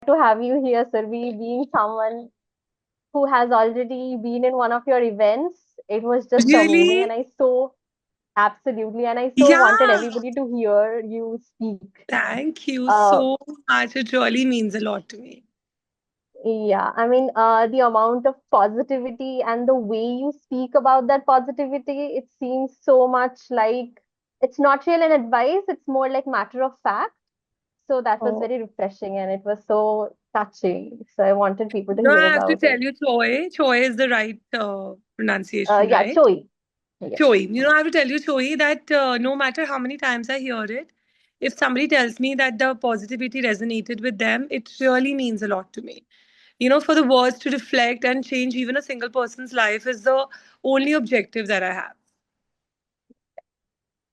to have you here, Surbhi, being someone who has already been in one of your events. It was just amazing, and Really? I so absolutely, and I so wanted Yeah. everybody to hear you speak. Thank you Uh, so much. It really means a lot to me. yeah, I mean, the amount of positivity and the way you speak about that positivity, it seems so much like it's not real an advice, it's more like matter of fact. So that was Oh. very refreshing and it was so touching. So I wanted people to No, hear I have to about tell it. you, Choi. Choi is the right pronunciation, Yeah, right? Choi. Yes. Choi. I have to tell you, Choi, that no matter how many times I hear it, if somebody tells me that the positivity resonated with them, it really means a lot to me. For the words to reflect and change even a single person's life is the only objective that I have.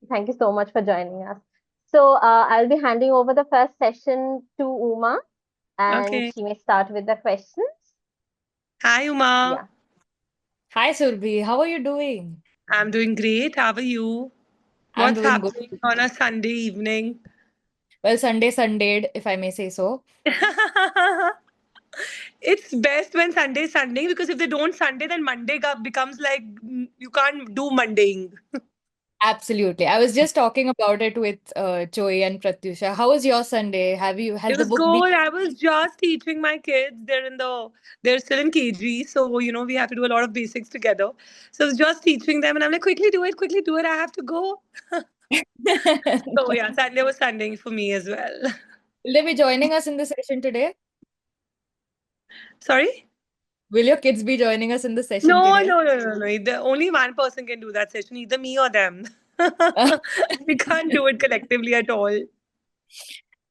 Thank you so much for joining us. So I'll be handing over the first session to Uma and Okay. she may start with the questions. Hi, Uma. Yeah. Hi Surbhi, how are you doing? I'm doing great. How are you? I'm What's doing good. happening on a Sunday evening? Well, Sunday Sundayed, if I may say so. It's best when Sunday is Sunday because if they don't Sunday, then Monday becomes like you can't do Mondaying. Absolutely. I was just talking about it with Choi and Pratyusha. How was your Sunday? It Has the was book been? good. I was just teaching my kids. They're still in KG, so we have to do a lot of basics together. So I was just teaching them, and I'm like, quickly do it. I have to go. So yeah, Sunday was Sunday for me as well. Will they be joining us in the session today? Sorry? Will your kids be joining us in the session No, today? no, no, no, no. Only one person can do that session, either me or them. We can't do it collectively at all.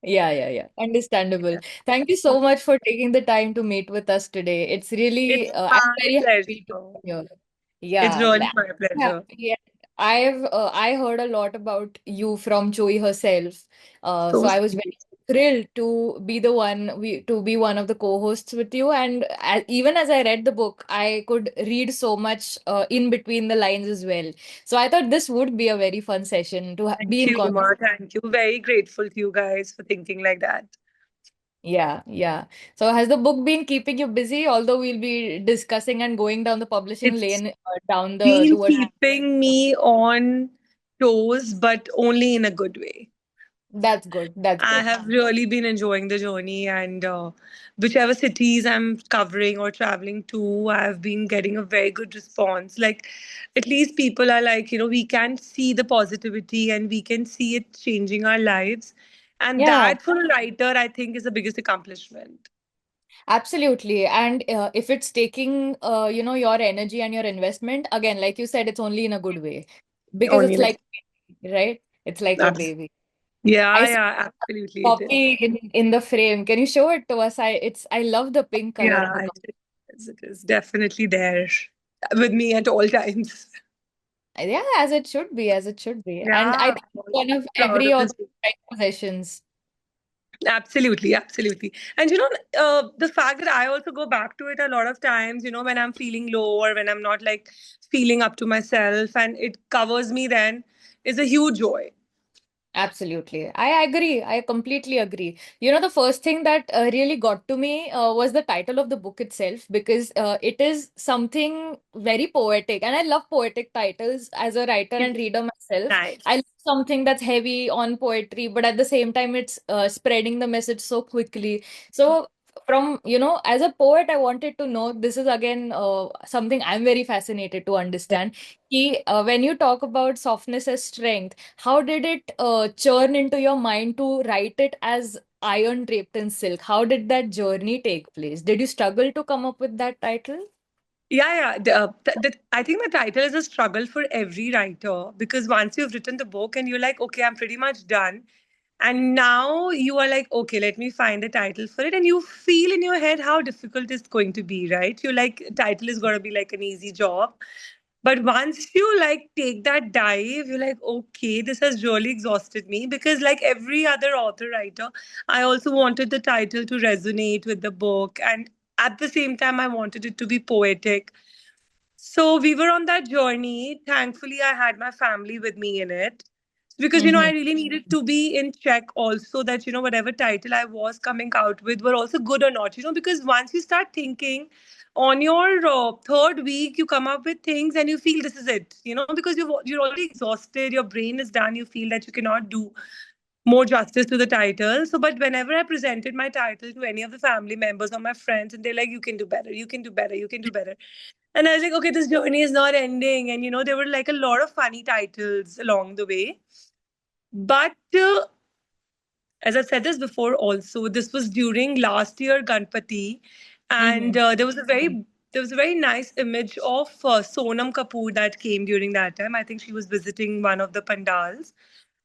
Yeah. Understandable. Thank you so much for taking the time to meet with us today. It's It's really, I'm my very happy to pleasure. be here. It's Yeah, really my pleasure. happy. I heard a lot about you from Choi herself. So So I was very sweet. thrilled to be to be one of the co-hosts with you. And even as I read the book, I could read so much in between the lines as well. So I thought this would be a very fun session to be Thank in you, conversation. Uma. Thank you. Very grateful to you guys for thinking like that. Yeah. So has the book been keeping you busy? Although we'll be discussing and going down the publishing It's lane down the been towards. keeping me on toes, but only in a good way. That's good. That's I good. have really been enjoying the journey, and whichever cities I'm covering or traveling to, I've been getting a very good response. Like, at least people are like, we can see the positivity and we can see it changing our lives. And Yeah. that for a writer, I think, is the biggest accomplishment. Absolutely. And if it's taking, your energy and your investment, again, like you said, it's only in a good way because Only it's like, like, right? It's like your abs- baby. yeah, I see yeah, absolutely it is. copy in the frame. Can you show it to us? I love the pink color of the Yeah, copy. it is definitely there with me at all times. Yeah, as it should be, as it should be. And I Yeah, think I'm one of proud every of this. author's prized possessions. Absolutely, absolutely. And the fact that I also go back to it a lot of times, when I'm feeling low or when I'm not like feeling up to myself and it covers me then is a huge joy. Absolutely. I agree. I completely agree. The first thing that really got to me was the title of the book itself because it is something very poetic. And I love poetic titles as a writer and It's reader myself. I nice. love something that's heavy on poetry, but at the same time, it's spreading the message so quickly. So, as a poet, I wanted to know this is again something I'm very fascinated to understand. When you talk about softness as strength, how did it churn into your mind to write it as Iron Draped in Silk? How did that journey take place? Did you struggle to come up with that title? Yeah. I think the title is a struggle for every writer because once you've written the book and you're like, okay, I'm pretty much done. And now you are like, okay, let me find a title for it. And you feel in your head how difficult it's going to be, right? You're like, title is going to be like an easy job. But once you like take that dive, you're like, okay, this has really exhausted me because, like every other author writer, I also wanted the title to resonate with the book. And at the same time, I wanted it to be poetic. So we were on that journey. Thankfully, I had my family with me in it. because I Mm-hmm. really needed to be in check also, that whatever title I was coming out with were also good or not, because once you start thinking on your third week, you come up with things and you feel this is it, because you're already exhausted, your brain is done, you feel that you cannot do more justice to the title. So, but whenever I presented my title to any of the family members or my friends, and they're like, you can do better, you can do better, you can do better. And I was like, okay, this journey is not ending. And, there were like a lot of funny titles along the way. But as I've said this before, also, this was during last year Ganpati. And Mm-hmm. there was a very nice image of Sonam Kapoor that came during that time. I think she was visiting one of the pandals,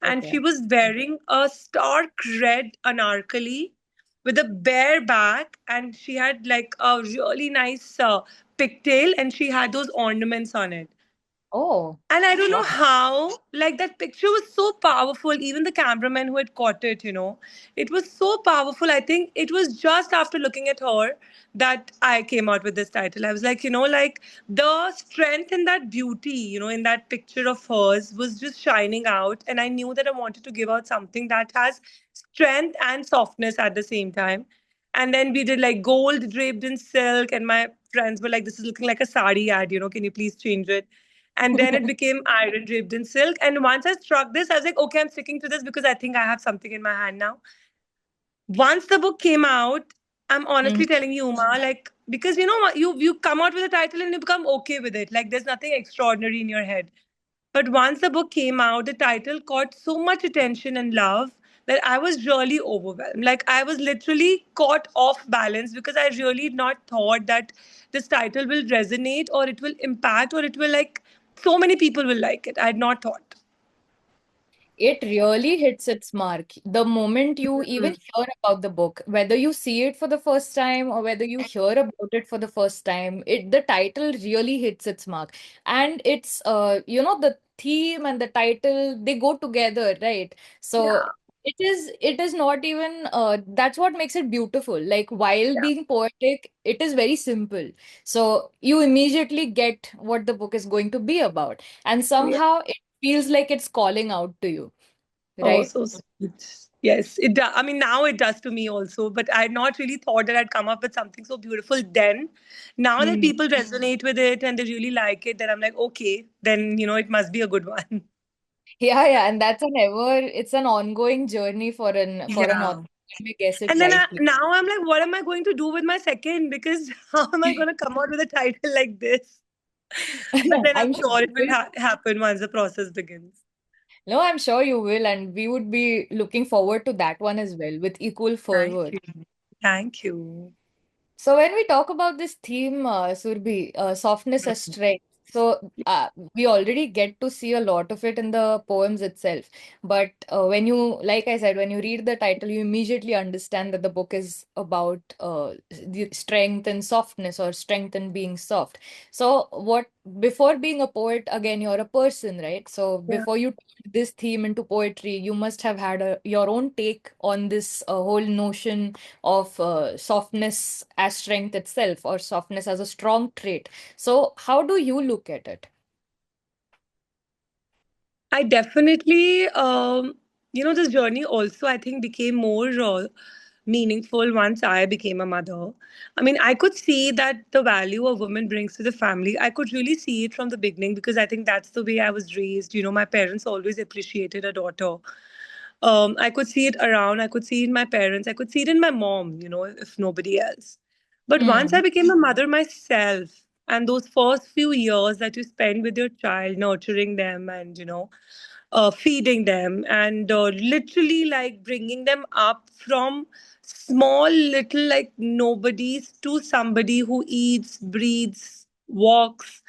and Okay. she was wearing a stark red anarkali with a bare back, and she had like a really nice pigtail, and she had those ornaments on it. Oh, And I don't know wow. how, like, that picture was so powerful. Even the cameraman who had caught it, it was so powerful. I think it was just after looking at her that I came out with this title. I was like, like the strength and that beauty, in that picture of hers was just shining out. And I knew that I wanted to give out something that has strength and softness at the same time. And then we did like gold draped in silk, and my friends were like, "This is looking like a sari ad, can you please change it?" And then it became iron draped in silk. And once I struck this, I was like, okay, I'm sticking to this because I think I have something in my hand now. Once the book came out, I'm honestly Mm-hmm. telling you, Uma, like, because you know what, you come out with a title and you become okay with it. Like, there's nothing extraordinary in your head. But once the book came out, the title caught so much attention and love that I was really overwhelmed. Like, I was literally caught off balance because I really not thought that this title will resonate, or it will impact, or it will, like, so many people will like it. I had not thought. It really hits its mark. The moment you even Mm. hear about the book, whether you see it for the first time or whether you hear about it for the first time, the title really hits its mark. And it's the theme and the title, they go together, right? So Yeah, it is not even that's what makes it beautiful. Like while yeah, being poetic, it is very simple. So you immediately get what the book is going to be about. And yeah. somehow feels like it's calling out to you, Oh, right? so sweet. Yes, it does. I mean, now it does to me also, but I had not really thought that I'd come up with something so beautiful then. Now that Mhm. people resonate with it and they really like it, then I'm like, okay, then, it must be a good one. Yeah, yeah, and it's an ongoing journey for an author. Yeah. Let me guess it And then lightly. now I'm like, what am I going to do with my second? Because how am I going to come out with a title like this? But then I'm I'm sure sure it you will will. happen once the process begins. No, I'm sure you will, and we would be looking forward to that one as well with equal Thank fervor. you. Thank you. So when we talk about this theme, Surbhi, softness as strength, so we already get to see a lot of it in the poems itself. But like I said, when you read the title, you immediately understand that the book is about the strength and softness, or strength and being soft. So before being a poet, again, you're a person, right? So Yeah. before you turned this theme into poetry, you must have had your own take on this whole notion of softness as strength itself, or softness as a strong trait. So, how do you look at it? I definitely, this journey also, I think, became more meaningful once I became a mother. I mean, I could see that the value a woman brings to the family. I could really see it from the beginning because I think that's the way I was raised. My parents always appreciated a daughter. I could see it around, I could see it in my parents, I could see it in my mom, if nobody else. But once I Hmm. became a mother myself, and those first few years that you spend with your child, nurturing them and, feeding them, and literally like bringing them up from small little like nobodies to somebody who eats, breathes, walks.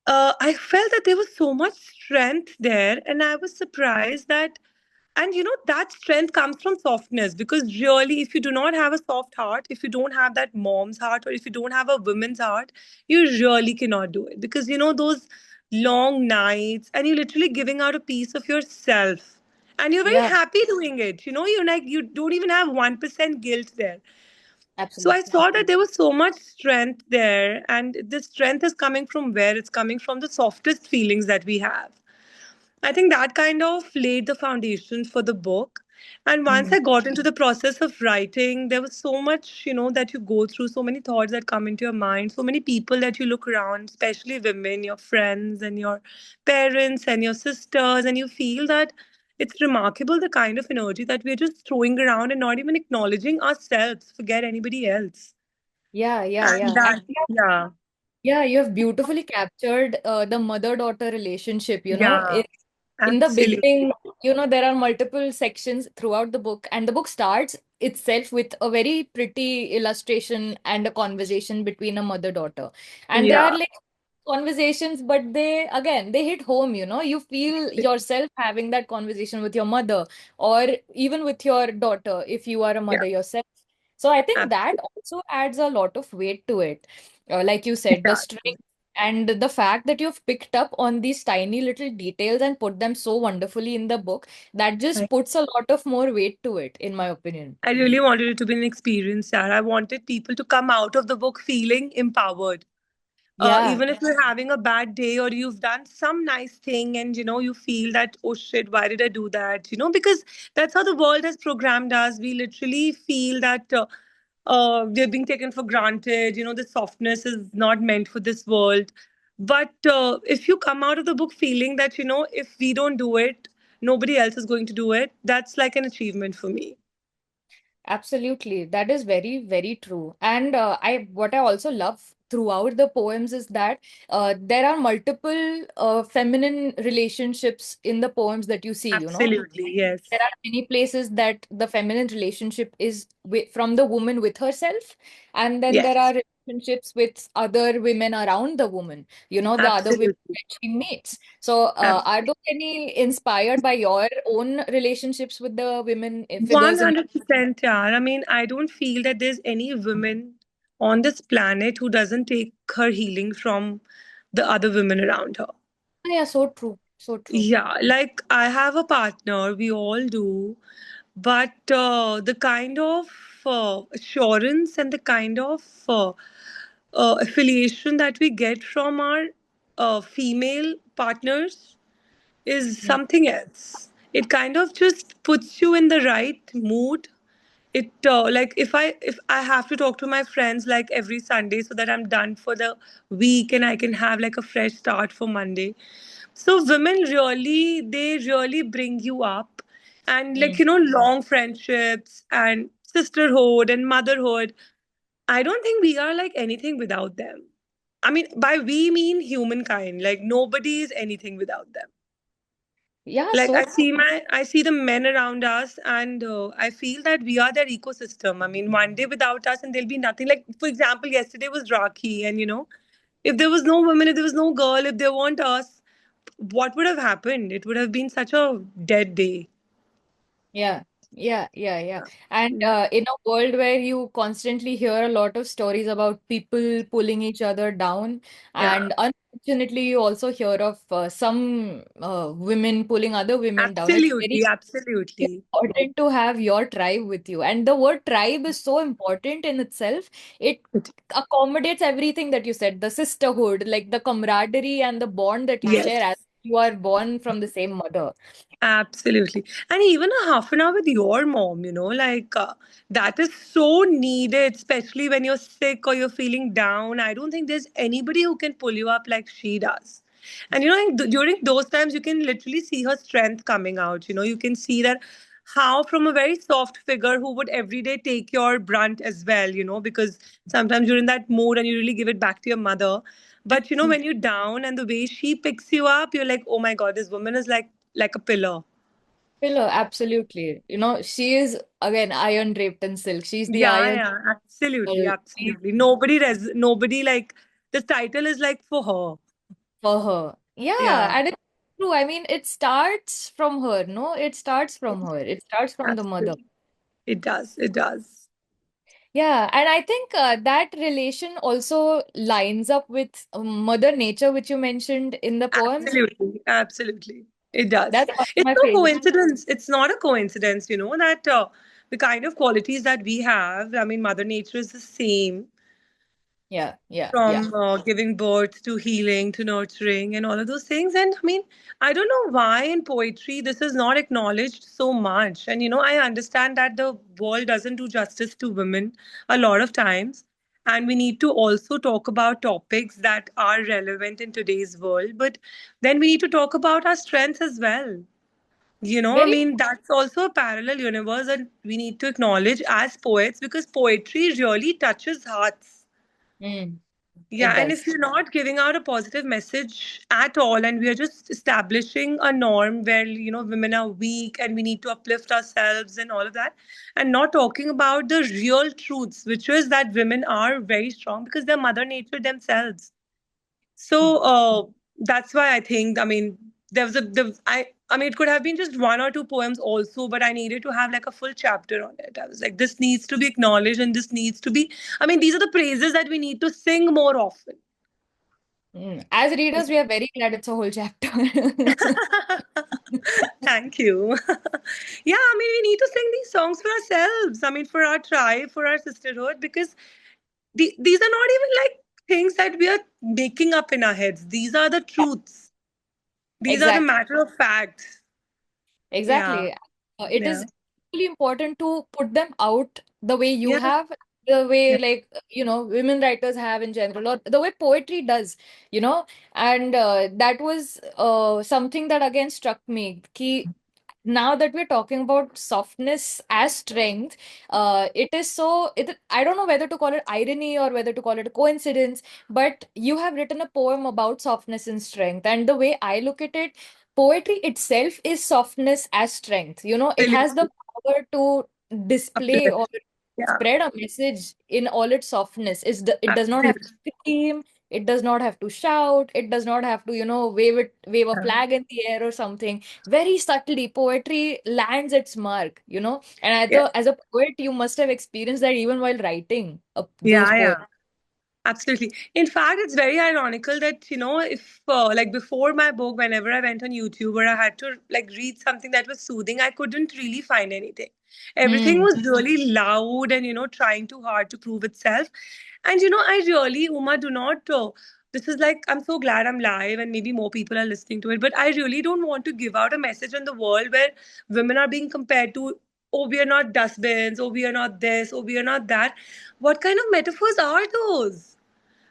I felt that there was so much strength there, and I was surprised that, and that strength comes from softness, because really, if you do not have a soft heart, if you don't have that mom's heart, or if you don't have a woman's heart, you really cannot do it. Because those long nights, and you're literally giving out a piece of yourself, and you're very Yeah, happy doing it. You're like, you don't even have 1% guilt there. So I absolutely. saw that there was so much strength there, and this strength is coming from where? It's coming from the softest feelings that we have. I think that kind of laid the foundation for the book. And once Mm. I got into the process of writing, there was so much, that you go through, so many thoughts that come into your mind, so many people that you look around, especially women, your friends and your parents and your sisters, and you feel that it's remarkable the kind of energy that we're just throwing around and not even acknowledging ourselves, forget anybody else. Yeah, yeah, And yeah. And that, yeah, yeah, you have beautifully captured the mother-daughter relationship, yeah, in the absolutely. beginning, there are multiple sections throughout the book, and the book starts itself with a very pretty illustration and a conversation between a mother-daughter. And they are Yeah, like conversations, but they hit home, you feel yourself having that conversation with your mother or even with your daughter if you are a yeah, mother yourself. So I think that absolutely. also adds a lot of weight to it. Like you said, the Yeah. strength and the fact that you've picked up on these tiny little details and put them so wonderfully in the book, that just puts a lot of more weight to it, in my opinion. I really wanted it to be an experience, Sarah. I wanted people to come out of the book feeling empowered. Yeah, Even if you're having a bad day or you've done some nice thing and you feel that, oh shit, why did I do that? Because that's how the world has programmed us. We literally feel that we're being taken for granted. The softness is not meant for this world. But if you come out of the book feeling that, if we don't do it, nobody else is going to do it, that's like an achievement for me. absolutely. That is very, very true. And what I also love throughout the poems is that there are multiple feminine relationships in the poems that you see. Absolutely, yes. There are many places that the feminine relationship is from the woman with herself, and then there Yes, are relationships with other women around the woman, the other women absolutely. that she meets. So, are those any inspired by your own relationships with the women, figures in? 100%, yeah. I mean, I don't feel that there's any woman on this planet who doesn't take her healing from the other women around her. Yeah, so true, so true. Yeah, like I have a partner, we all do, but the kind of assurance and the kind of affiliation that we get from our female partners is Mm. something else. It kind of just puts you in the right mood. It like if I have to talk to my friends like every Sunday so that I'm done for the week and I can have like a fresh start for Monday. So women really, they really bring you up, and like Mm. long friendships and sisterhood and motherhood. I don't think we are like anything without them. I mean, by we mean humankind. Like nobody is anything without them. Yeah, Like so I see the men around us, and I feel that we are their ecosystem. I mean, one day without us and there'll be nothing. Like for example, yesterday was Rakhi, and if there was no woman, if there was no girl, if there weren't us, what would have happened? It would have been such a dead day. yeah, yeah, yeah, yeah. And in a world where you constantly hear a lot of stories about people pulling each other down, Yeah, and unfortunately, you also hear of some women pulling other women down. It's very absolutely, absolutely. important to have your tribe with you. And the word tribe is so important in itself. It accommodates everything that you said, the sisterhood, like the camaraderie and the bond that you share as Yes. you are born from the same mother. Absolutely. And even a half an hour with your mom, like that is so needed, especially when you're sick or you're feeling down. I don't think there's anybody who can pull you up like she does. And during those times, you can literally see her strength coming out. You can see that how from a very soft figure who would every day take your brunt as well, because sometimes you're in that mood and you really give it back to your mother. But when you're down and the way she picks you up, you're like, oh my God, this woman is like a pillar. Pillar, absolutely. She is again iron draped in silk. She's the Yeah, iron yeah, absolutely, she's absolutely. Nobody like this title is like for her. for her. Yeah, Yeah, and it's true. I mean, it starts from her, no? It starts from her. It starts from the mother. absolutely. It does. It does. Yeah, and I think that relation also lines up with Mother Nature, which you mentioned in the poems. Absolutely, absolutely. It does. That's one of It's my no favorite. coincidence. It's not a coincidence, that the kind of qualities that we have. I mean, Mother Nature is the same. Yeah, yeah, yeah. from giving birth to healing to nurturing and all of those things. And I mean, I don't know why in poetry this is not acknowledged so much. And I understand that the world doesn't do justice to women a lot of times. And we need to also talk about topics that are relevant in today's world. But then we need to talk about our strengths as well. I Very. mean, that's also a parallel universe that we need to acknowledge as poets because poetry really touches hearts. Mm, Yeah, it and if does. you're not giving out a positive message at all, and we are just establishing a norm where, women are weak and we need to uplift ourselves and all of that, and not talking about the real truths, which is that women are very strong because they're Mother Nature themselves. So that's why I think, I mean, there was I mean, it could have been just one or two poems also, but I needed to have like a full chapter on it. I was like, this needs to be acknowledged and this needs to be, I mean, these are the praises that we need to sing more often. As readers, we are very glad it's a whole chapter. Thank you. Yeah, I mean, we need to sing these songs for ourselves. I mean, for our tribe, for our sisterhood, because these are not even like things that we are making up in our heads. These are the truths. These are the Exactly. matter of facts. Yeah, Exactly. It yeah, is really important to put them out the way you yeah, have, the way yeah. like women writers have in general, or the way poetry does, and that was something that again struck me. Ki now that we're talking about softness as strength, it is so I don't know whether to call it irony or whether to call it a coincidence, but you have written a poem about softness and strength, and the way I look at it, poetry itself is softness as strength. It has the Absolutely. power to display or Uplift. Yeah, spread a message in all its softness. It does not have to absolutely. scream, it does not have to shout, it does not have to, wave a Yeah, flag in the air or something. Very subtly, poetry lands its mark. And yeah, as a poet, you must have experienced that even while writing those yeah, poems. yeah. Absolutely. In fact, it's very ironical that, if like before my book, whenever I went on YouTube or I had to like read something that was soothing, I couldn't really find anything. Everything Hmm. was really loud and, trying too hard to prove itself. And, I really, Uma, do not. This is like, I'm so glad I'm live and maybe more people are listening to it. But I really don't want to give out a message in the world where women are being compared to, oh, we are not dustbins, oh, we are not this, oh, we are not that. What kind of metaphors are those?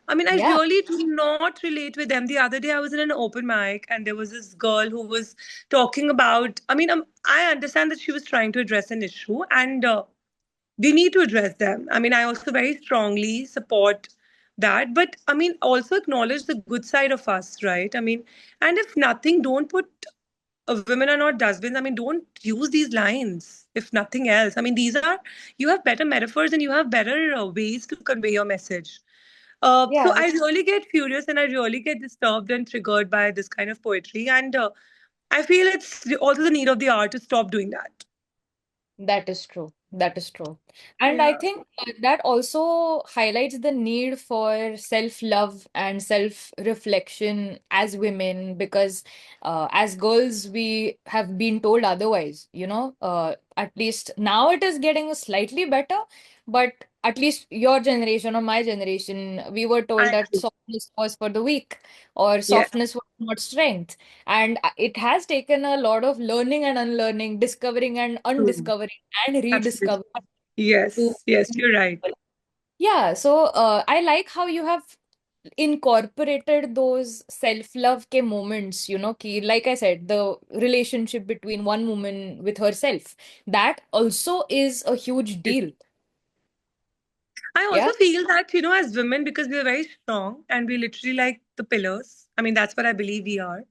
I mean, I Yeah, really do not relate with them. The other day, I was in an open mic, and there was this girl who was talking about. I mean, I understand that she was trying to address an issue, and we need to address them. I mean, I also very strongly support that, but I mean, also acknowledge the good side of us, right? I mean, and if nothing, don't put women are not dustbins. I mean, don't use these lines if nothing else. I mean, you have better metaphors and you have better ways to convey your message. So yeah. I really get furious and I really get disturbed and triggered by this kind of poetry. And I feel it's also the need of the art to stop doing that. That is true. That is true. And I Yeah. think that also highlights the need for self-love and self-reflection as women, because as girls, we have been told otherwise, at least now it is getting slightly better, but at least your generation or my generation, we were told I that agree. softness was for the weak or Yeah. softness was not strength. And it has taken a lot of learning and unlearning, discovering and True. undiscovering and Absolutely. rediscovering to. Yes. Yes. You're right. Yeah, so I like how you have incorporated those self-love ke moments, ki, like I said, the relationship between one woman with herself. That also is a huge Yes. deal. I Yeah, also feel that, as women, because we are very strong and we literally like the pillars. I mean, that's what I believe we are.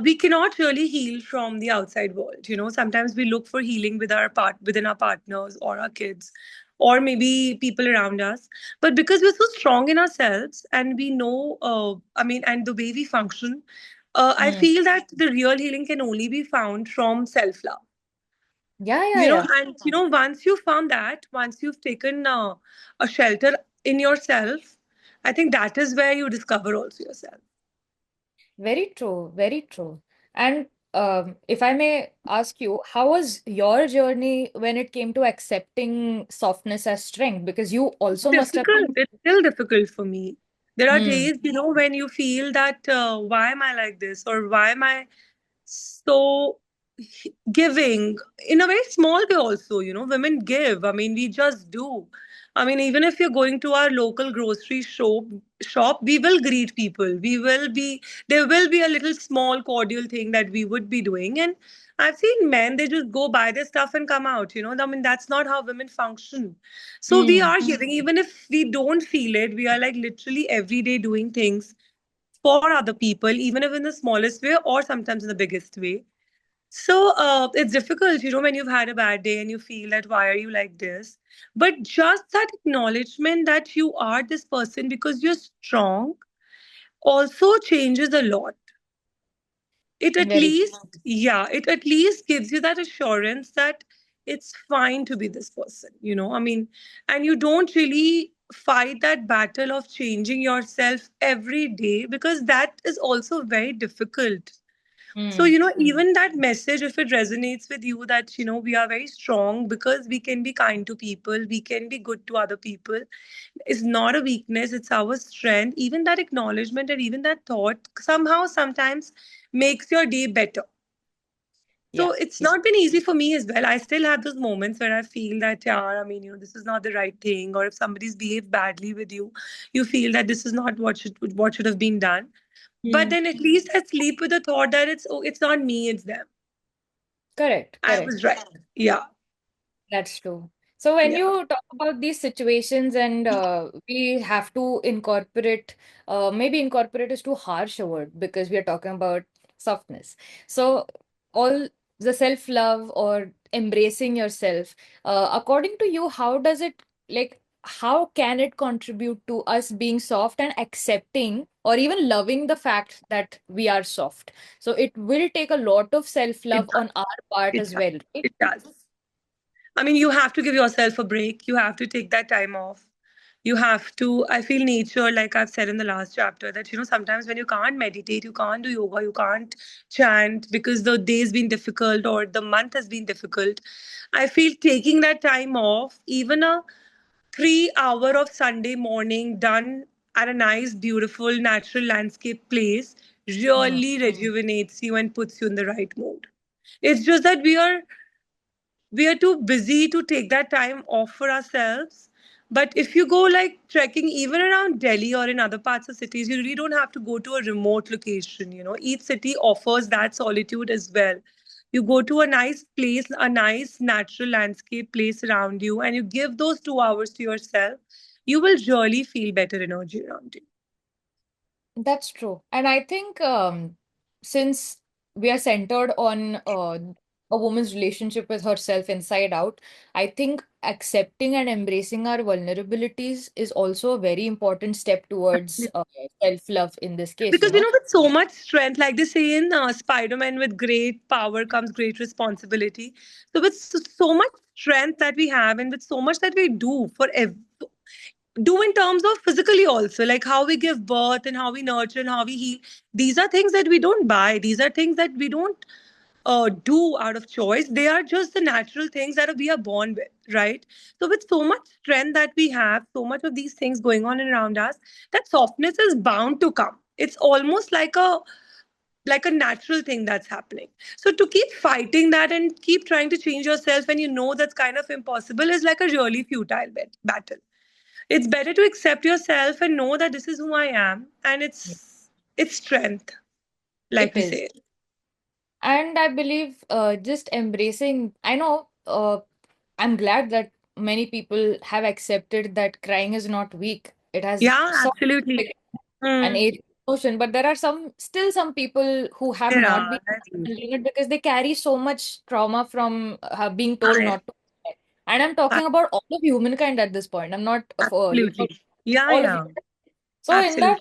We cannot really heal from the outside world. Sometimes we look for healing within our partners or our kids, or maybe people around us. But because we're so strong in ourselves and we know, I mean, and the way we function, I mm. feel that the real healing can only be found from self love. Yeah, yeah, yeah. And once you found that, once you've taken a shelter in yourself, I think that is where you discover also yourself. Very true, very true. And if I may ask you, how was your journey when it came to accepting softness as strength? Because you also must have. Difficult. It's still difficult for me. There are Hmm. days, when you feel that why am I like this, or why am I so giving in a very small way also. Women give. I mean, we just do. I mean, even if you're going to our local grocery shop, we will greet people. There will be a little small cordial thing that we would be doing. And I've seen men, they just go buy their stuff and come out. I mean, that's not how women function. So we Hmm. are giving, even if we don't feel it, we are like literally every day doing things for other people, even if in the smallest way or sometimes in the biggest way. So it's difficult, when you've had a bad day and you feel that why are you like this? But just that acknowledgement that you are this person because you're strong also changes a lot. It at Very. least, yeah, it at least gives you that assurance that it's fine to be this person. I mean, and you don't really fight that battle of changing yourself every day because that is also very difficult. So, Hmm. even that message, if it resonates with you, that, we are very strong because we can be kind to people, we can be good to other people, is not a weakness, it's our strength. Even that acknowledgement and even that thought somehow sometimes makes your day better. So Yeah. it's not been easy for me as well. I still have those moments where I feel that, yeah, I mean, this is not the right thing. Or if somebody's behaved badly with you, you feel that this is not what should have been done. But Hmm. then at least I sleep with the thought that it's not me, it's them. Correct. I Correct. was right. Yeah, That's true. So when yeah. you talk about these situations and we have to incorporate, maybe incorporate is too harsh a word because we are talking about softness. So all the self-love or embracing yourself, according to you, how does it like how can it contribute to us being soft and accepting or even loving the fact that we are soft? So it will take a lot of It self-love does. on our part It as does. well, right? It does. I mean, you have to give yourself a break. You have to take that time off. You have to, I feel nature, like I've said in the last chapter, that, sometimes when you can't meditate, you can't do yoga, you can't chant because the day's been difficult or the month has been difficult. I feel taking that time off, even a 3 hour of Sunday morning done at a nice, beautiful, natural landscape place Hmm. really rejuvenates you and puts you in the right mood. It's just that we are too busy to take that time off for ourselves. But if you go like trekking even around Delhi or in other parts of cities, you really don't have to go to a remote location. Each city offers that solitude as well. You go to a nice place, a nice natural landscape place around you, and you give those 2 hours to yourself, you will really feel better energy around you. That's true. And I think since we are centered on a woman's relationship with herself inside out, I think accepting and embracing our vulnerabilities is also a very important step towards self-love in this case, Because with so much strength, like they say in Spider-Man, with great power comes great responsibility. So with so much strength that we have, and with so much that we do in terms of physically also, like how we give birth and how we nurture and how we heal. These are things that we don't buy. These are things that we don't do out of choice. They are just the natural things that we are born with, right? So, with so much strength that we have, so much of these things going on around us, that softness is bound to come. It's almost like a natural thing that's happening. So to keep fighting that and keep trying to change yourself when you know that's kind of impossible is like a really futile battle. It's better to accept yourself and know that this is who I am, and it's strength, like it we is. say. And I believe just embracing, I know I'm glad that many people have accepted that crying is not weak. It has Yeah, sort of absolutely. an Hmm. age emotion, but there are still some people who have There not are. been That's true. handling it because they carry so much trauma from being told I, not to cry. And I'm I, talking about all of humankind at this point. I'm not for absolutely. Yeah, all of you. yeah. So in that,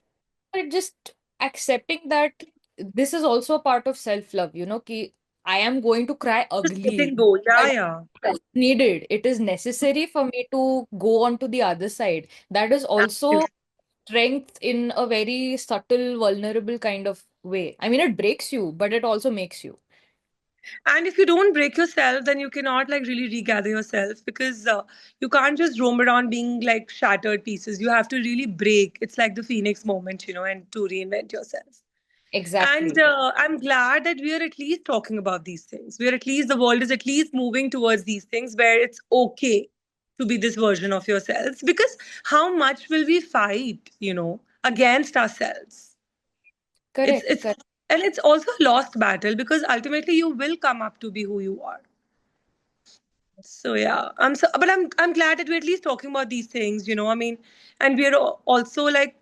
Absolutely. it just accepting that this is also a part of self-love, ki I am going to cry Just letting ugly. go. Yeah, I- yeah. It's needed. It is necessary for me to go on to the other side. That is also Absolutely. strength in a very subtle, vulnerable kind of way. I mean, it breaks you, but it also makes you. And if you don't break yourself, then you cannot like really regather yourself, because you can't just roam around being like shattered pieces. You have to really break. It's like the phoenix moment, and to reinvent yourself. And Exactly. I'm glad that we are at least talking about these things. We are at least, the world is at least moving towards these things where it's okay to be this version of yourselves. Because how much will we fight, against ourselves? It's Correct. it's and it's also a lost battle, because ultimately you will come up to be who you are. So yeah, but I'm glad that we're at least talking about these things. I mean, and we're also like,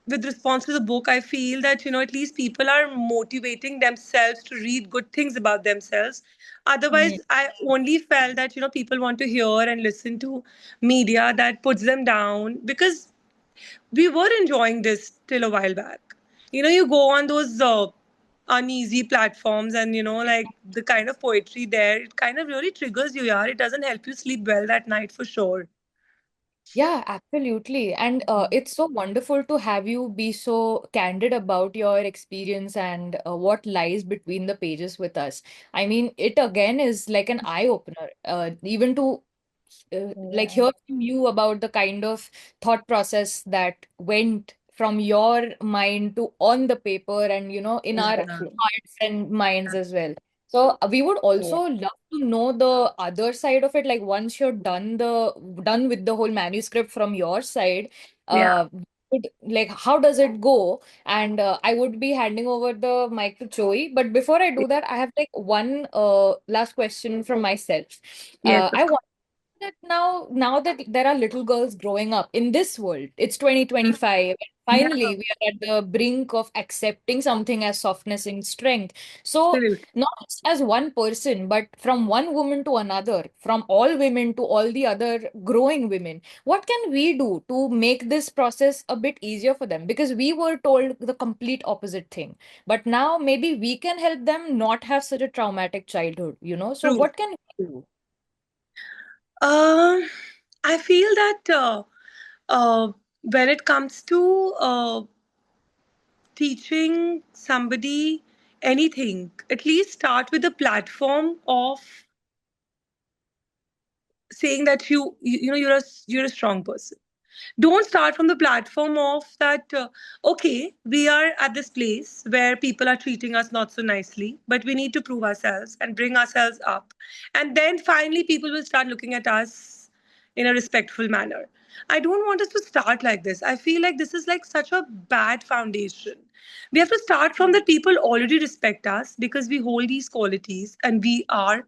with response to the book, I feel that at least people are motivating themselves to read good things about themselves. Mhm. Otherwise, I only felt that people want to hear and listen to media that puts them down, because we were enjoying this till a while back. You go on those uneasy platforms, and like the kind of poetry there, it kind of really triggers you. Yeah, it doesn't help you sleep well that night for sure. Yeah, absolutely. And it's so wonderful to have you be so candid about your experience and what lies between the pages with us. I mean, it again is like an eye opener, even to like Yeah, hear from you about the kind of thought process that went from your mind to on the paper and, in our exactly. hearts and minds as well. So we would Yeah. also love to know the other side of it. Like once you're done with the whole manuscript from your side, Yeah. like how does it go? And I would be handing over the mic to Choi. But before I do that, I have like one last question from myself. Yes, of I course. that now that there are little girls growing up in this world, it's 2025, and Yeah, finally we are at the brink of accepting something as softness and strength. So absolutely not just as one person, but from one woman to another, from all women to all the other growing women, what can we do to make this process a bit easier for them? Because we were told the complete opposite thing, but now maybe we can help them not have such a traumatic childhood. So true. what can we do? Um, I feel that uh, when it comes to teaching somebody anything, at least start with a platform of saying that you're a strong person. Don't start from the platform of that okay, we are at this place where people are treating us not so nicely, but we need to prove ourselves and bring ourselves up, and then finally people will start looking at us in a respectful manner. I don't want us to start like this. I feel like this is like such a bad foundation. We have to start from that people already respect us because we hold these qualities, and we are,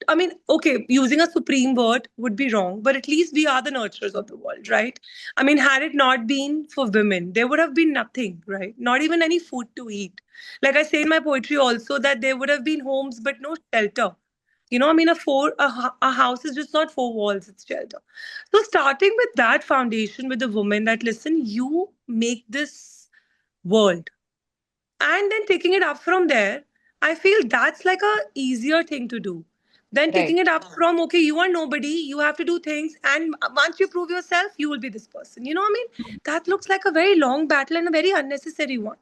I mean, okay, using a supreme word would be wrong, but at least we are the nurturers of the world, right? I mean, had it not been for women, there would have been nothing, right? Not even any food to eat. Like I say in my poetry also, that there would have been homes but no shelter. I mean, a house is just not four walls; it's shelter. So, starting with that foundation with the woman, that listen, you make this world, and then taking it up from there, I feel that's like a easier thing to do than Right. taking it up from, okay, you are nobody, you have to do things, and once you prove yourself, you will be this person. I mean, that looks like a very long battle and a very unnecessary one.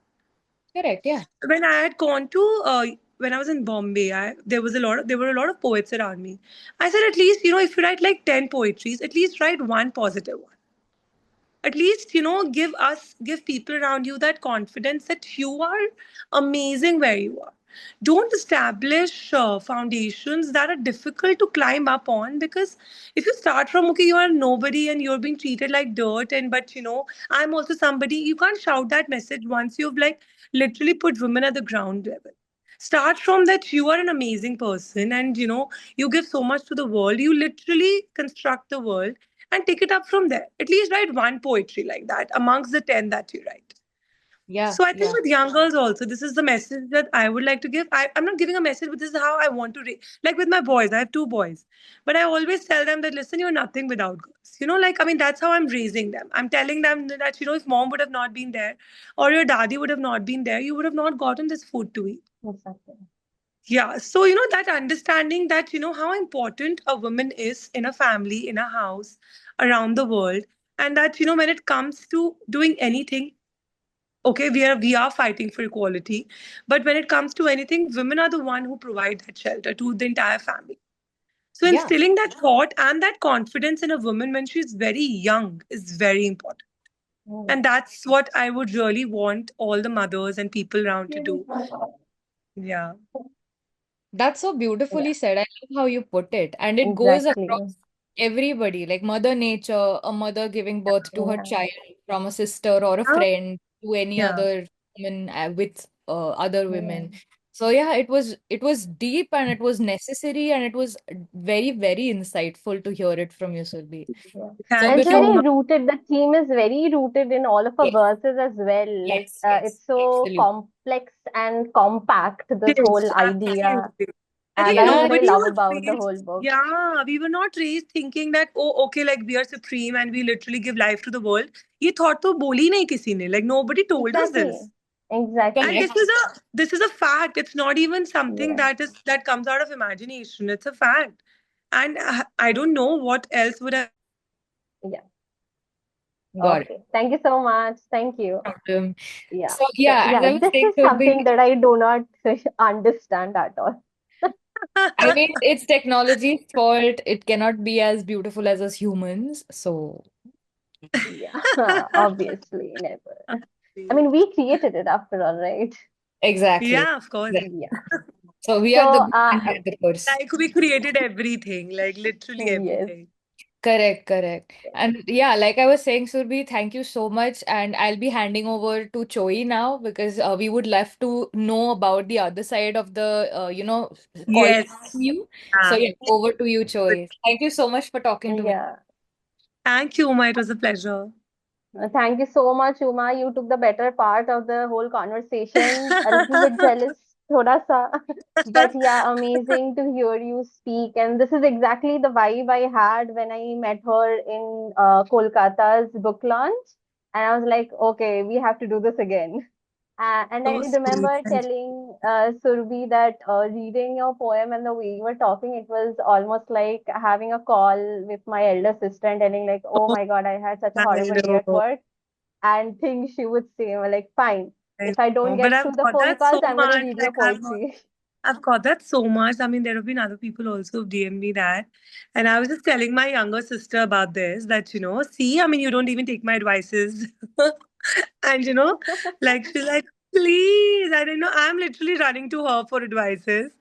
Correct. Yeah. When I had gone to when I was in Bombay, there were a lot of poets around me. I said, at least, if you write like 10 poetries, at least write one positive one. At least give people around you that confidence that you are amazing where you are. Don't establish foundations that are difficult to climb up on, because if you start from, okay, you are nobody and you're being treated like dirt, and but I'm also somebody, you can't shout that message once you've like literally put women at the ground level. Start from that you are an amazing person, and you give so much to the world, you literally construct the world, and take it up from there. At least write one poetry like that amongst the 10 that you write. Yeah. So I think Yeah. with young girls also, this is the message that I would like to give. I'm not giving a message, but this is how I want to like with my boys. I have two boys, but I always tell them that listen, you're nothing without girls. Like I mean, that's how I'm raising them. I'm telling them that if mom would have not been there, or your daddy would have not been there, you would have not gotten this food to eat. Exactly. Yeah, so that understanding that how important a woman is in a family, in a house, around the world, and that when it comes to doing anything, okay, we are fighting for equality, but when it comes to anything, women are the one who provide that shelter to the entire family. So Yeah. instilling that thought and that confidence in a woman when she's very young is very important. Mm. And that's what I would really want all the mothers and people around to do. Yeah. That's so Yeah, beautifully said. I love how you put it. And it goes exactly. across everybody, like Mother Nature, a mother giving birth to her Yeah, child from a sister or a Ah, friend to any yeah. other woman with other yeah, women. So yeah, it was deep and it was necessary and it was very, very insightful to hear it from you, Surbhi. yeah. So And Thank it's you, before, very Ma. rooted. The theme is very rooted in all of our yes, verses as well. Like, yes, yes, it's so absolutely. complex and compact, this Yes, whole idea. absolutely. I And think that is Yeah, what I nobody love was about the raised, whole book. yeah, we were not raised thinking that, oh, okay, like we are supreme and we literally give life to the world. ये thought तो बोली नहीं किसी ने. Like nobody told us Exactly. this. And Exactly. correct. this is a fact. It's not even something Yeah. that comes out of imagination. It's a fact. And I don't know what else would have been possible Yeah. if it wasn't for that. Got it. Okay. Thank you so much. Thank you. Problem. Yeah. So So, yeah, as yeah, I was this saying, is Surbhi, something that I do not understand at all. I mean, it's technology's fault. It cannot be as beautiful as us humans. So, Yeah. Obviously, never. I mean, we created it after all, right? exactly. Yeah, of course. Right. Yeah. So, we are the So, good and we are the curse. Like we created everything, like literally yes. everything. Correct, correct. And yeah, like I was saying, Surbhi, thank you so much. And I'll be handing over to Choi now because we would love to know about the other side of the, calling from Yes. you. So, Yeah. yeah, over to you, Choi. Thank you so much for talking to me. Yeah. Thank you, Uma. It was a pleasure. Thank you so much, Uma. You took the better part of the whole conversation. A little bit jealous, thoda sa. But yeah, amazing to hear you speak. And this is exactly the vibe I had when I met her in Kolkata's book launch. And I was like, okay, we have to do this again. And I So sweet. remember Thank you. telling Surbhi that reading your poem and the way you were talking, it was almost like having a call with my elder sister and telling like, oh Oh, my God, I had such a I horrible day at know. work. And things she would say, I'm like, fine, I if I don't know. But get I've through the got phone that calls, so I'm going to much. read your Like poetry. I've got that so much. I mean, there have been other people also who've DM'd me that. And I was just telling my younger sister about this, that, see, I mean, you don't even take my advices. And, like, she's like, please. I don't know. I'm literally running to her for advices.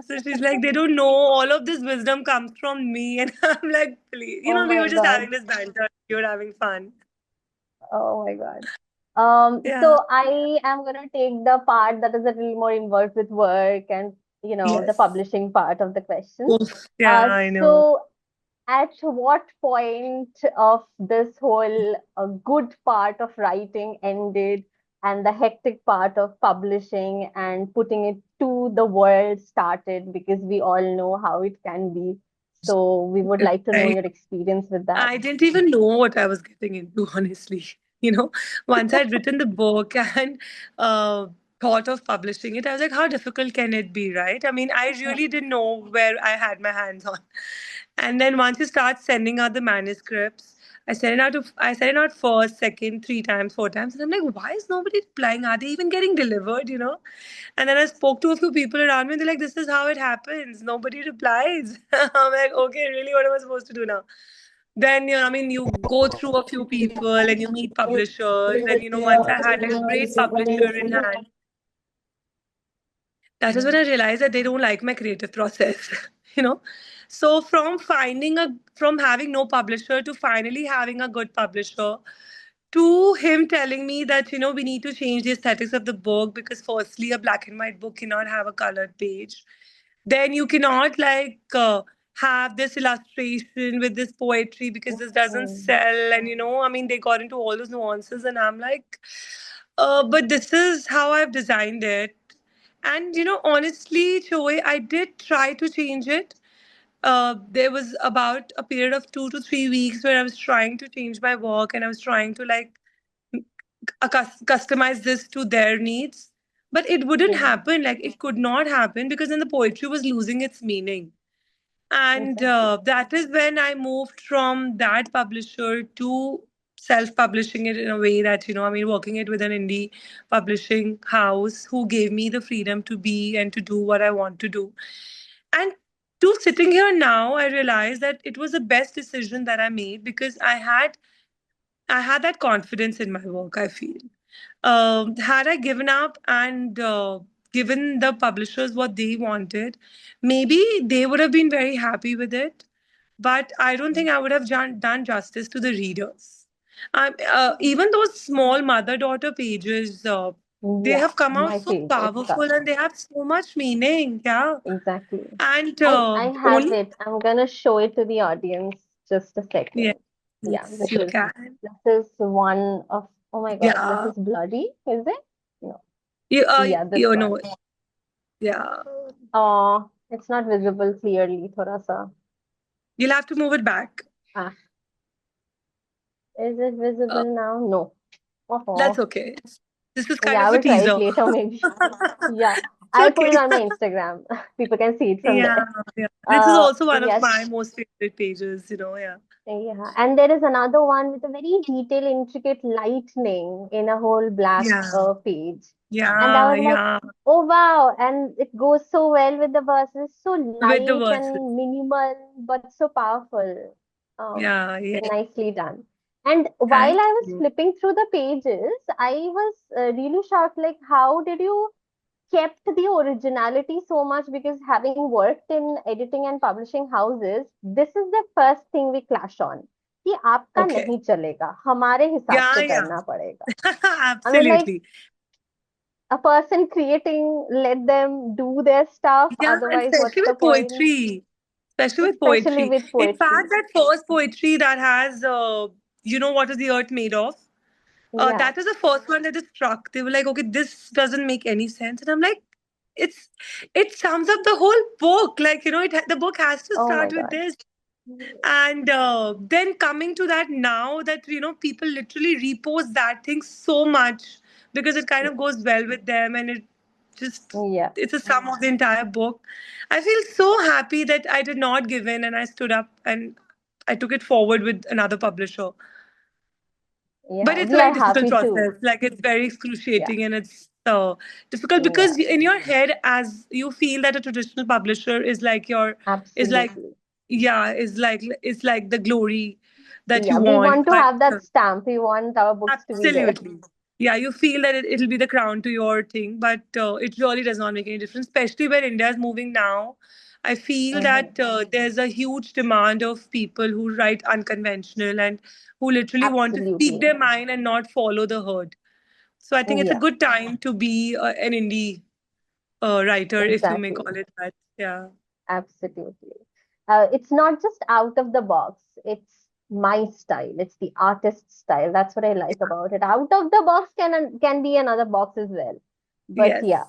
So she's like, they don't know. All of this wisdom comes from me. And I'm like, please. Oh We my were just God. having this banter. We were having fun. Oh my God. Yeah. So I am gonna take the part that is a little more involved with work and the Yes. publishing part of the questions. Oof. Yeah, Uh, I know. so at what point of this whole good part of writing ended and the hectic part of publishing and putting it to the world started? Because we all know how it can be. So we would like to know Right. your experience with that. I didn't even know what I was getting into, honestly. Once I'd written the book and uh, thought of publishing it, I was like, how difficult can it be, right? I mean, I really didn't know where I had my hands on. And then once you start sending out the manuscripts, I sent it out first, second, three times, four times. And I'm like, why is nobody replying? Are they even getting delivered? And then I spoke to a few people around me and they're like, this is how it happens. Nobody replies. I'm like, okay, really, what am I supposed to do now? Then, I mean, you go through a few people and you meet publishers. And, once I had like a great publisher in hand, that is when I realized that they don't like my creative process. you know so from having no publisher to finally having a good publisher, to him telling me that we need to change the aesthetics of the book, because firstly a black and white book cannot have a colored page, then you cannot have this illustration with this poetry because this doesn't Mm, sell. And I mean, they got into all those nuances and I'm like, but this is how I've designed it. And honestly, Choi, I did try to change it. There was about a period of 2 to 3 weeks where I was trying to change my work and I was trying to customize this to their needs. But it wouldn't yeah, happen. Like, it could not happen because then the poetry was losing its meaning. And exactly. that is when I moved from that publisher to self-publishing it in a way that, I mean, working it with an indie publishing house who gave me the freedom to be and to do what I want to do. And to sitting here now, I realize that it was the best decision that I made because I had that confidence in my work, I feel. Had I given up and given the publishers what they wanted, maybe they would have been very happy with it. But I don't think I would have done justice to the readers. Even those small mother daughter pages, they Yeah, have come out my so favorite powerful stuff. and they have so much meaning. Yeah. Exactly. And I have only, it. I'm gonna show it to the audience just a yeah, second. Yeah, yes, you can. this is one of, oh my God, this Yeah. is bloody, is it? No. You, Yeah, this you one. know, yeah. Oh, it's not visible clearly, thoda sa. You'll have to move it back. Ah, is it Uh, visible now? No. that's Oh, okay. This is kind yeah, I of a will try it teaser. later maybe. Yeah, It's I'll put okay. it on my Instagram. People can see it from Yeah, there. yeah. This is also one of Yes. my most favorite pages. Yeah. Yeah, and there is another one with a very detailed, intricate lightning in a whole black Yeah. page. And I Yeah, was like, yeah. oh wow, and it goes so well with the verses, so With the light verses. and minimal, but so powerful. Um, Yeah, yeah. Nicely done. And while Thank I was you. flipping through the pages, I was really shocked, like, how did you kept the originality so much? Because having worked in editing and publishing houses, this is the first thing we clash on कि आपका Okay. नहीं चलेगा, हमारे हिसाब Yeah, से yeah. करना पड़ेगा. I mean, like, Absolutely. a person creating, let them do their stuff, Yeah, and otherwise what's especially the with point? poetry. Especially with Especially poetry. with In fact, poetry. that first poetry that has, what is the earth made of? Yeah. That is the first one that is struck. They were like, okay, this doesn't make any sense. And I'm like, it's it sums up the whole book. Like, the book has to Oh my start with God. this. And then coming to that now that, people literally repost that thing so much because it kind of goes well with them and Yeah. it's a sum of the entire book. I feel so happy that I did not give in and I stood up and I took it forward with another publisher. But Yeah. it's a We very are difficult happy too. process. Like it's very Yeah. excruciating and it's difficult Yeah. because in your head, as you feel that a traditional publisher is like, Absolutely. yeah, is like the glory that you Yeah. We want. want to But have that stamp. We want our books to be there. absolutely. Yeah, you feel that it'll be the crown to your thing, but it really does not make any difference, especially where India is moving now. I feel Hmm. that there's a huge demand of people who write unconventional and who literally want to speak Absolutely. their mind and not follow the herd. So I think it's a Yeah. good time to be an indie writer, if you may Exactly. call it that. Yeah. Absolutely. It's not just out of the box, it's my style. It's the artist's style. That's what I like about it. Out of the box can be another box as well. But yeah. Yes.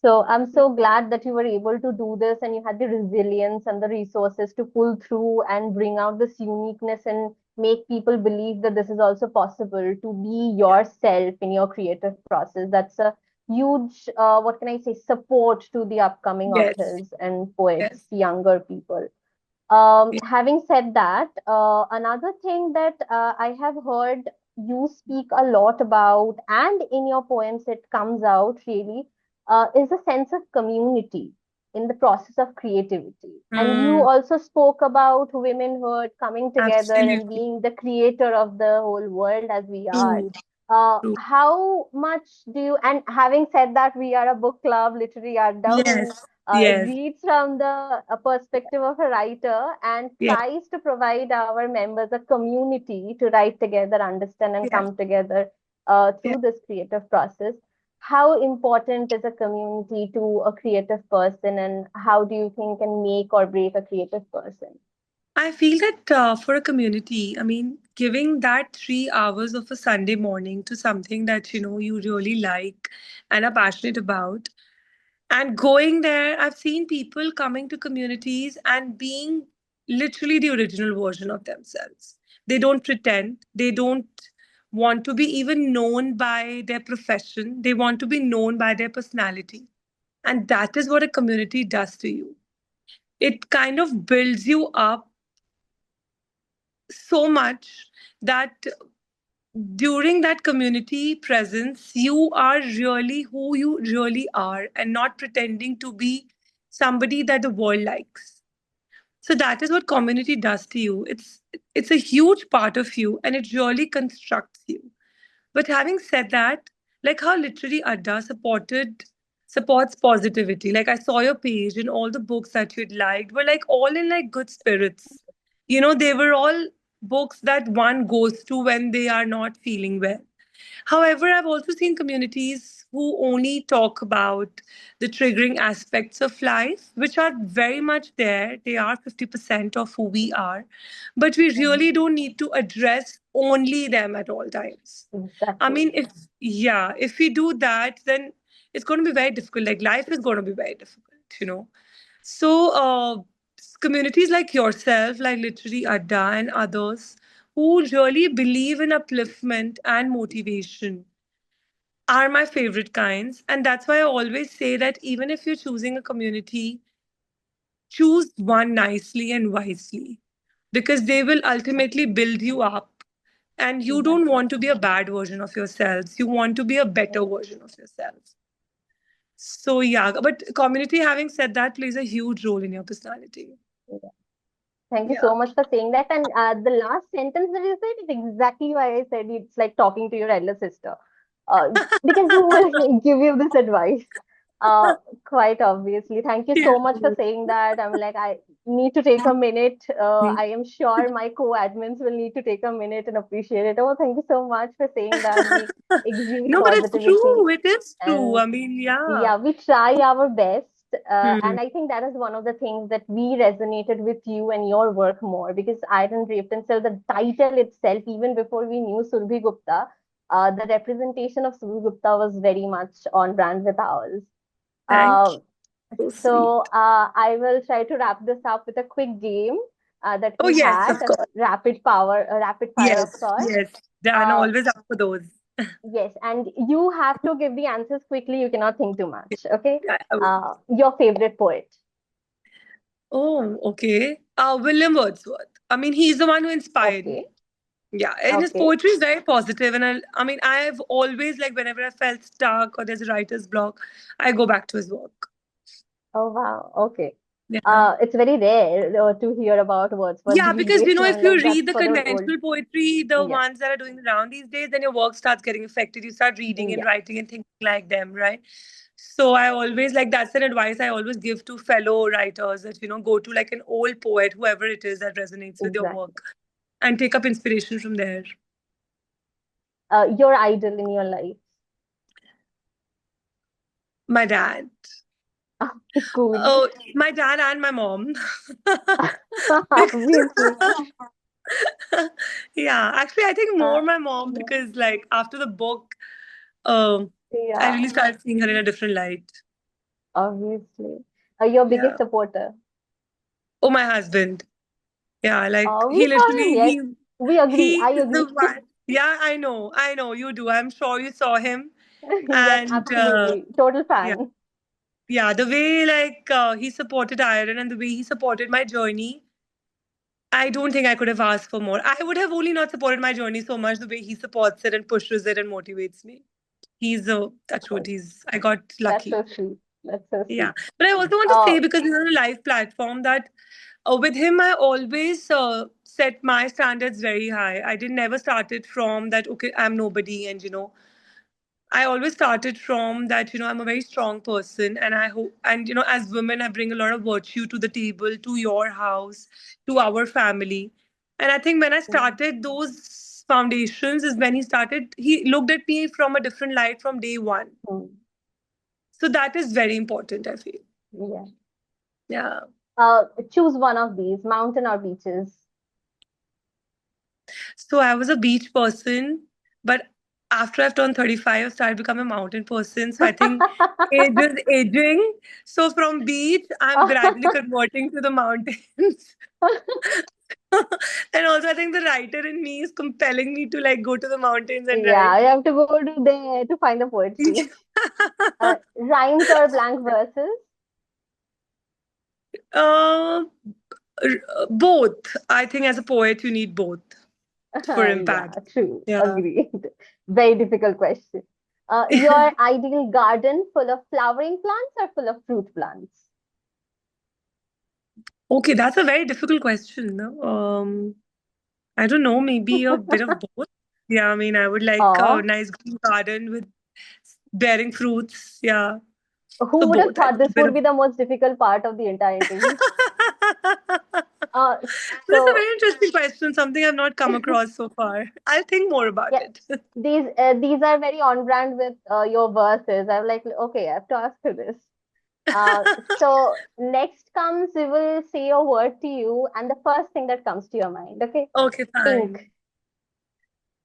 So I'm so glad that you were able to do this and you had the resilience and the resources to pull through and bring out this uniqueness and make people believe that this is also possible to be Yeah. yourself in your creative process. That's a huge, what can I say, support to the upcoming Yes. authors and poets, Yes. younger people. Yeah. Having said that, another thing that I have heard you speak a lot about, and in your poems it comes out really, is a sense of community in the process of creativity. And you Mm, also spoke about womenhood coming together and absolutely. being the creator of the whole world as we are. True. True. How much do you, and having said that, we are a book club, Literary Adda, who Yes. Yes. reads from the perspective of a writer and Yes. tries to provide our members a community to write together, understand, and Yes. come together Yes. through this creative process. How important is a community to a creative person, and how do you think can make or break a creative person? I feel that for a community, I mean, giving that 3 hours of a Sunday morning to something that you really like and are passionate about, and going there, I've seen people coming to communities and being literally the original version of themselves. They don't pretend. They don't want to be even known by their profession. They want to be known by their personality. And that is what a community does to you. It kind of builds you up so much that during that community presence, you are really who you really are and not pretending to be somebody that the world likes. So that is what community does to you. It's a huge part of you and it really constructs you. But having said that, like how Literary Adda supports positivity. Like I saw your page and all the books that you'd liked were like all in like good spirits. They were all books that one goes to when they are not feeling well. However, I've also seen communities who only talk about the triggering aspects of life, which are very much there. They are 50% of who we are. But we really Mhm. don't need to address only them at all times. I Exactly. mean, if we do that, then it's going to be very difficult. Like life is going to be very difficult. So, communities like yourself, like Literary Adda and others, who really believe in upliftment and motivation are my favorite kinds. And that's why I always say that even if you're choosing a community, choose one nicely and wisely because they will ultimately build you up. And you don't Exactly. want to be a bad version of yourselves, you want to be a better version of yourself. So, yeah, but community, having said that, plays a huge role in your personality. Yeah. Thank you Yeah. so much for saying that. And the last sentence that you said is exactly why I said it's like talking to your elder sister. Because who will give you this advice? Uh, Quite obviously. Thank you Yeah. so much for saying that. I'm like, I need to take a minute. I am sure my co-admins will need to take a minute and appreciate it. Oh, thank you so much for saying that. We exude No, but it's positivity. true. It is true. And I mean, yeah. yeah, we try our best. Hmm. And I think that is one of the things that we resonated with you and your work more because Iron Draped and so the title itself, even before we knew Surbhi Gupta, the representation of Surbhi Gupta was very much on brand with ours. Thank Uh, you. So so sweet. I will try to wrap this up with a quick game that Oh, we yes, had, of course. a rapid fire of Yes, sorts. yes. Dan, Uh, always up for those. Yes, and you have to give the answers quickly. You cannot think too much. Okay. I will. Your favorite poet. Oh, okay. William Wordsworth. I mean, he's the one who inspired Okay. me. Yeah, and his Okay. poetry is very positive, and I mean, I've always like whenever I felt stuck or there's a writer's block, I go back to his work. Oh wow. Okay. Yeah. It's very rare to hear about Wordsworth Yeah, these because days. if I'm you like read that's the for the old. conventional poetry, the Yeah. ones that are doing around these days, then your work starts getting affected. You start reading and Yeah. writing and thinking like them, right? So I always like that's an advice I always give to fellow writers that go to like an old poet, whoever it is that resonates with your Exactly. work, and take up inspiration from there. Your idol in your life. My dad. Cool. Oh, my dad and my mom. Because Obviously. yeah, actually, I think Uh, more my mom yeah. because like after the book, um, I Yeah. really started seeing her in a different light. Obviously. Your Yeah. biggest supporter. Oh, my husband. Yeah, like We he saw him. literally Yes. We agree. he I is the agree. one. Yeah, I know you do. I'm sure you saw him, Yes, and absolutely. Total yeah, fan. yeah. The way like he supported Iron and the way he supported my journey, I don't think I could have asked for more. I would have only not supported my journey so much the way he supports it and pushes it and motivates me. He's a that's what Oh, he's. I got that's lucky. so sweet. That's so Yeah, sweet. but I also want to say Oh, because he's on a live platform that with him I always set my standards very high. I didn't never started from that. Okay, I'm nobody, and I always started from that. I'm a very strong person, and I hope, and as women, I bring a lot of virtue to the table, to your house, to our family, and I think when I mm, started those foundations is when he started. He looked at me from a different light from day one. mm, So that is very important, I feel. yeah. Yeah. Choose one of these, mountain or beaches. So I was a beach person, but after I've turned 35, I've started becoming a mountain person. So I think age is aging. So from beach, I'm gradually converting to the mountains. And also I think the writer in me is compelling me to like go to the mountains and Yeah, write. you have to go to there to find the poetry. Rhymes or blank verses. uh, both. I think as a poet, you need both. for Yeah, impact. true. Yeah. Agreed. Very difficult question. Your ideal garden full of flowering plants or full of fruit plants? Okay, that's a very difficult question. No? I don't know, maybe a bit of both. Yeah, I mean, I would like a Or nice green garden with bearing fruits. Yeah. who So would have both, I thought think a this bit would of be the most difficult part of the entire interview? Uh, This is a so very interesting question, something I've not come across so far. I'll think more about yeah, it. these are very on brand with your verses. I'm like, okay, I have to ask her this. Uh, so next comes, we will say a word to you, and the first thing that comes to your mind. Okay, Okay, pink, fine.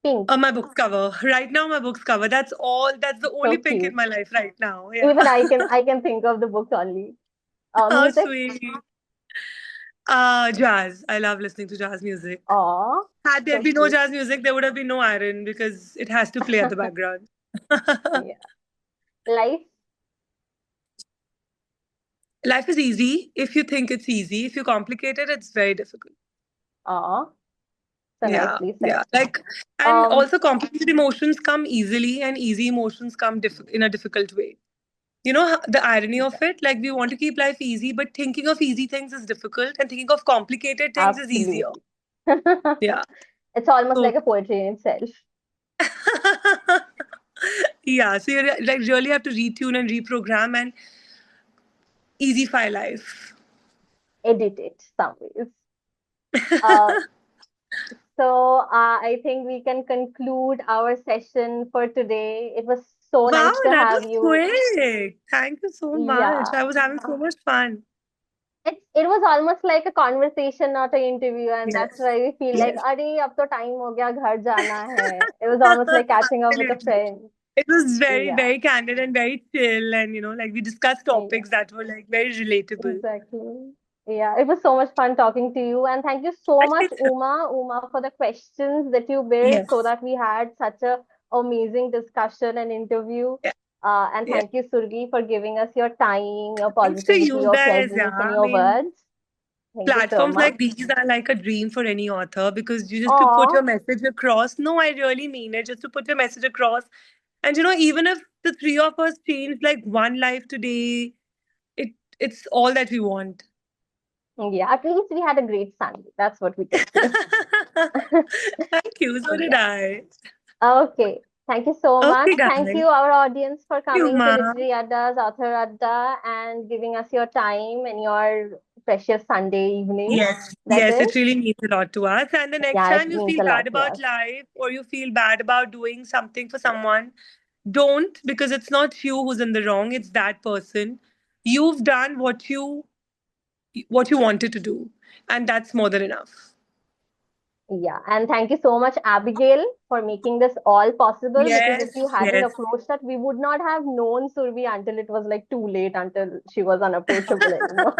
pink, My book's cover. Right now, my book's cover. That's all. That's the only so pink in cute. my life right now. Yeah. Even I can think of the books only. Oh, Music. sweet. Jazz. I love listening to jazz music. Aw, Had there so been no cute. jazz music, there would have been no iron because it has to play at the background. Yeah. Life. Life is easy if you think it's easy. If you complicate it, it's very difficult. Aw, so Yeah, nicely said. yeah. Like, and Um, also complicated emotions come easily, and easy emotions come in a difficult way. You know the irony of yeah, it? Like, we want to keep life easy, but thinking of easy things is difficult, and thinking of complicated things is easier. absolutely. Yeah. It's almost So, like a poetry in itself. yeah. So you like really have to retune and reprogram and easyfy life. Edit it some ways. Uh, so I think we can conclude our session for today. It was so Wow, nice to that have was you. quick. Thank you so much. Yeah, I was having so much fun. it was almost like a conversation, not an interview, and that's Yes. why we feel like, Yes. "Arey, ab to time ho gaya, ghar jana hai." It was almost like catching up with a Absolutely. friend. It was very, Yeah, very candid and very chill. And, like we discussed yeah. topics that were like very relatable. Exactly. Yeah, it was so much fun talking to you. And thank you so much, Actually, Uma, for the questions that you built so yes. that we had such a amazing discussion and interview. Yeah. And Yeah. thank you, Surgi, for giving us your time, your Thanks to positivity, you your guys. Yeah. presence, and I your mean, words. Thank you so platforms much. like these are like a dream for any author because you just to put Aw, your message across. No, I really mean it. Just to put your message across. And even if the three of us change like one life today, it it's all that we want. yeah, at least we had a great Sunday. That's what we can say. Thank you. So did Yeah. I. Okay. Thank you so much. Okay, Thank guys. you, our audience, for You, coming to Ma. Literary Adda's Author Adda and giving us your time and your precious Sunday evening. Yes, That yes, is, it really means a lot to us. And the next yeah, it time you means feel a bad lot to about us. life or you feel bad about doing something for someone, don't, because it's not you who's in the wrong, it's that person. You've done what you wanted to do, and that's more than enough. Yeah. And thank you so much, Abigail, for making this all possible. Because if Yes, you hadn't yes. approached that, we would not have known Survi until it was like too late, until she was unapproachable anymore.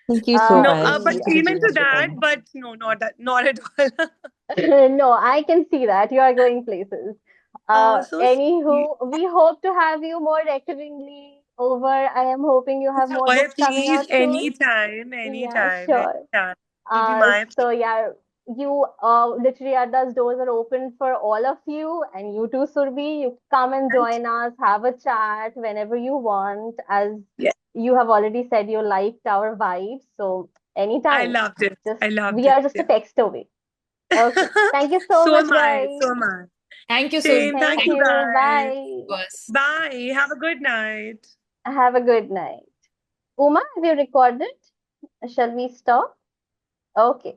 Thank you so No, much but Yeah. for came giving into us your that, time. but no, not that, not at all. No, I can see that you are going places. Oh, so sweet. Anywho, we hope to have you more regularly over. I am hoping you have more Joy, books coming please, out soon. anytime, Yeah, anytime, sure. anytime. It'll be my So pleasure. yeah, you literally Adda's doors are open for all of you, and you too, Surbi. You come and Thank join us, have a chat whenever you want. As you. you have already said, you liked our vibes, so I anytime, loved it. just I loved we it. are just a Yeah. text away. Okay, thank you so So much, am I. guys. So am I. Thank you, Surbhi. Same. Thank Thank you, Thank you. guys. you, Bye. us. Bye. Have a good night. Have a good night. Uma, have you recorded? Shall we stop? Okay.